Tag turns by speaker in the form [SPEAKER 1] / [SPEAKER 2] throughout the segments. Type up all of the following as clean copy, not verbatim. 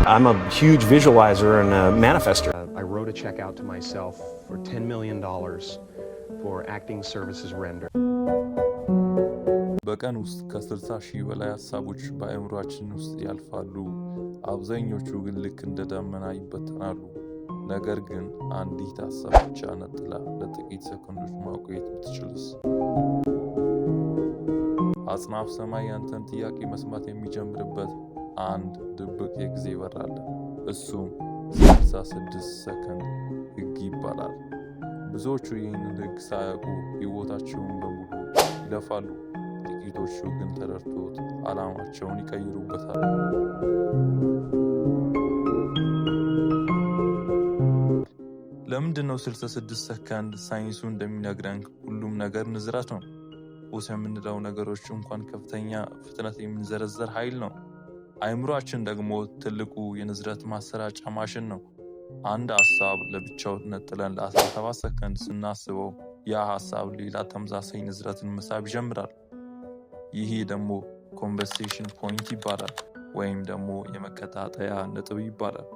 [SPEAKER 1] I'm a huge visualizer and a manifester. I wrote a check out to myself for $10 million for acting services rendered.
[SPEAKER 2] በቀን ውስጥ ከ60 ሺህ በላይ ሐሳቦች በአእምሯችን ውስጥ ያልፋሉ። አብዛኞቹ ግን ልክ እንደ ደመና ይበተናሉ። ነገር ግን አንዲት ሐሳብ ብቻ ነጥላ ለጥቂት ሰከንዶች ማቆየት ብትችልስ? አጽናፍ ሰማይ ያንተን ጥያቄ መስማት የሚጀምርበት አንድ ድብቅ የጊዜ በር አለ። እሱም 66 ሰከንድ ሕግ ይባላል። ብዙዎቹ ይህንን ሕግ ሳያውቁ ሕይወታቸውን በሙሉ ይለፋሉ። ጥቂቶቹ ግን ተረድተውት ዓላማቸውን ይቀይሩበታል። ለምንድነው 66 ሰከንድ? ሳይንሱ እንደሚነግረን ሁሉም ነገር ንዝረት ነው። ቁስ የምንለው ነገሮች እንኳን ከፍተኛ ፍጥነት የሚንዘረዘር ኃይል ነው። አእምሯችን ደግሞ ትልቁ የንዝረት ማሰራጫ ማሽን ነው። አንድ ሐሳብ ለብቻው ነጥለን ለ17 ሰከንድ ስናስበው ያ ሐሳብ ሌላ ተመሳሳይ ንዝረትን መሳብ ይጀምራል። ይሄ ደግሞ ኮንቨርሴሽን ፖይንት ይባላል፣ ወይም ደግሞ የመቀጣጠያ ነጥብ ይባላል።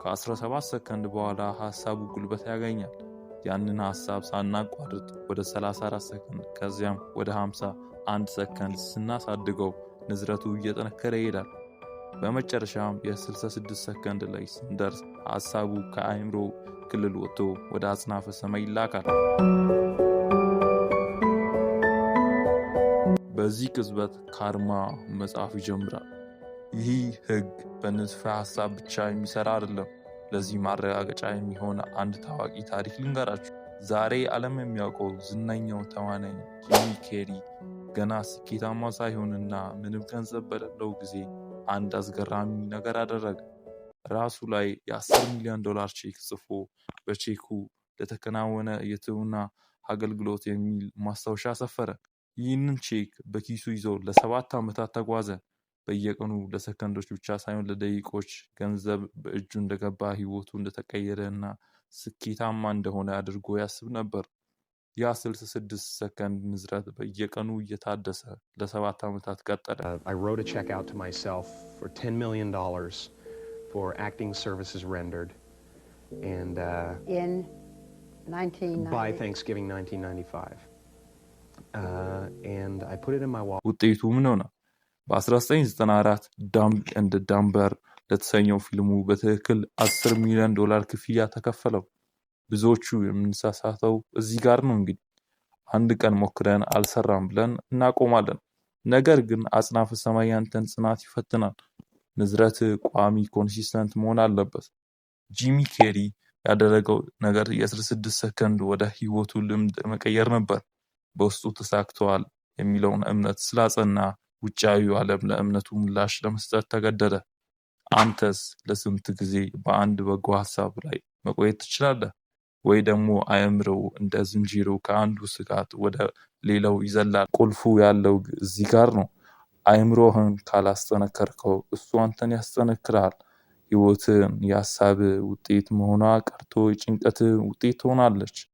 [SPEAKER 2] ከ17 ሰከንድ በኋላ ሐሳቡ ጉልበት ያገኛል። ያንን ሐሳብ ሳናቋርጥ ወደ 34 ሰከንድ ከዚያም ወደ 51 ሰከንድ ስናሳድገው ንዝረቱ እየጠነከረ ይሄዳል። በመጨረሻም የ66 ሰከንድ ላይ ስንደርስ ሐሳቡ ከአእምሮ ክልል ወጥቶ ወደ አጽናፈ ሰማይ ይላካል። በዚህ ቅጽበት ካርማ መጻፍ ይጀምራል። ይህ ሕግ በንድፈ ሐሳብ ብቻ የሚሰራ አይደለም። ለዚህ ማረጋገጫ የሚሆን አንድ ታዋቂ ታሪክ ልንገራችሁ። ዛሬ ዓለም የሚያውቀው ዝነኛው ተዋናይ ጂሚ ኬሪ ገና ስኬታማ ሳይሆንና ምንም ገንዘብ በሌለው ጊዜ አንድ አስገራሚ ነገር አደረገ። ራሱ ላይ የ10 ሚሊዮን ዶላር ቼክ ጽፎ በቼኩ ለተከናወነ የትወና አገልግሎት የሚል ማስታወሻ ሰፈረ። ይህንን ቼክ በኪሱ ይዞ ለ7 ዓመታት ተጓዘ። በየቀኑ ለሰከንዶች ብቻ ሳይሆን ለደቂቆች ገንዘብ በእጁ እንደገባ ሕይወቱ እንደተቀየረ እና ስኬታማ እንደሆነ አድርጎ ያስብ ነበር። ያ 66 ሰከንድ ንዝረት በየቀኑ እየታደሰ ለ7 ዓመታት ቀጠለ።
[SPEAKER 1] I wrote a check out to myself for $10 million for acting services rendered and
[SPEAKER 3] in 1990
[SPEAKER 1] by Thanksgiving 1995. And I put it in my wallet.
[SPEAKER 2] ውጤቱ ምን ሆነ? በ1994 ዳምብ ኤንድ ዳምበር ለተሰኘው ፊልሙ በትክክል 10 ሚሊዮን ዶላር ክፍያ ተከፈለው። ብዙዎቹ የምንሳሳተው እዚህ ጋር ነው። እንግዲህ አንድ ቀን ሞክረን አልሰራም ብለን እናቆማለን። ነገር ግን አጽናፈ ሰማይ ያንተን ጽናት ይፈትናል። ንዝረት ቋሚ ኮንሲስተንት መሆን አለበት። ጂሚ ኬሪ ያደረገው ነገር የ16 ሰከንድ ወደ ሕይወቱ ልምድ መቀየር ነበር። በውስጡ ተሳክቷል የሚለውን እምነት ስላጸና ውጫዊው ዓለም ለእምነቱ ምላሽ ለመስጠት ተገደደ። አንተስ ለስንት ጊዜ በአንድ በጎ ሐሳብ ላይ መቆየት ትችላለህ? ወይ ደግሞ አእምሮው እንደ ዝንጀሮ ከአንዱ ስጋት ወደ ሌላው ይዘላል? ቁልፉ ያለው እዚህ ጋር ነው። አእምሮህን ካላስጠነከርከው እሱ አንተን ያስጠነክራል። ሕይወትን የሐሳብ ውጤት መሆኗ ቀርቶ የጭንቀት ውጤት ትሆናለች።